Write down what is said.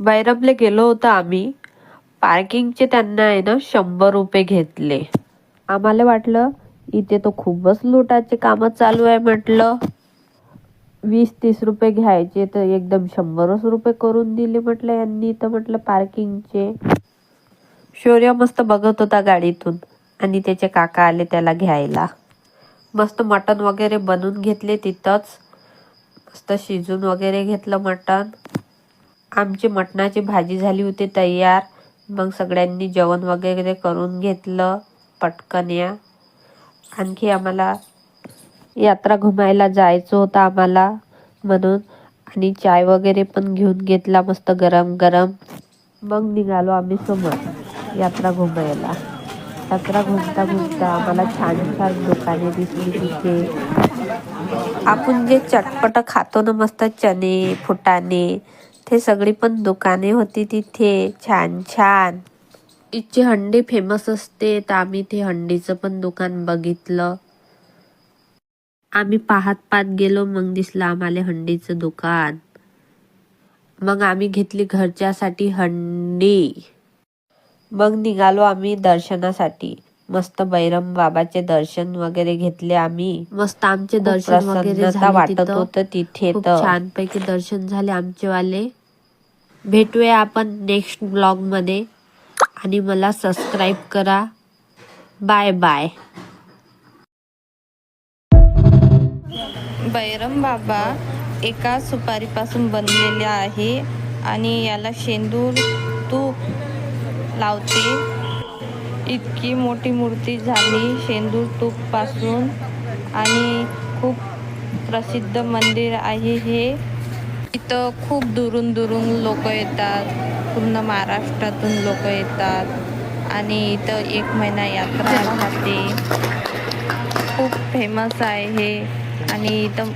बैरमले गेलो होतो आम्ही. पार्किंगचे त्यांना आहे ना 100 रुपये घेतले. आम्हाला वाटलं इथे तो खूपच लुटाचे काम चालू आहे. म्हटलं 20-30 रुपये घ्यायचे तर एकदम 100 रुपये करून दिले म्हटलं यांनी. तर म्हटलं पार्किंगचे. शौर्य मस्त बघत होता गाडीतून आणि त्याचे काका आले त्याला घ्यायला. मस्त मटण वगैरे बनवून घेतले तिथंच. मस्त शिजून वगैरे घेतलं मटण. आमची मटणाची भाजी झाली होती तयार. मग सगळ्यांनी जेवण वगैरे करून घेतलं पटकन या. आणखी आम्हाला यात्रा घुमायला जायचं होतं आम्हाला म्हणून. आणि चाय वगैरे पण घेऊन घेतला मस्त गरम गरम. मग निघालो आम्ही समोर यात्रा घुमायला. यात्रा घुमता घुमता आम्हाला छान छान दुकाने दिसली तिथे. आपण जे चटपट खातो ना मस्त चणे फुटाणे ते सगळी पण दुकाने होती तिथे छान छान. इथचे हंडी फेमस असते तर आम्ही ते हंडीचं पण दुकान बघितलं. आम्ही पाहत पाहत गेलो मग दिसलं आम्हाला हंडीचं दुकान. मग आम्ही घेतली घरच्यासाठी हंडी. मग निघालो आम्ही दर्शनासाठी. मस्त बैरम बाबाचे दर्शन वगैरे घेतले आम्ही. मस्त आमचे दर्शन वगैरे झाले वाटत होतं तिथे. खूप छान पैकी दर्शन झाले आमचे वाले. भेटूया आपण नेक्स्ट ब्लॉग मध्ये आणि मला सबस्क्राईब करा. Bye bye. बैरम बाबा एका सुपारीपासून बनलेले आहे आणि याला शेंदूर तूप लावते. इतकी मोठी मूर्ती झाली शेंदूर तूप पासून आणि खूप प्रसिद्ध मंदिर आहे हे. इथं खूप दुरून दुरून लोक येतात. पूर्ण महाराष्ट्रातून लोक येतात आणि इथं 1 महिना यात्रा राहते. खूप फेमस आहे हे आणि इथं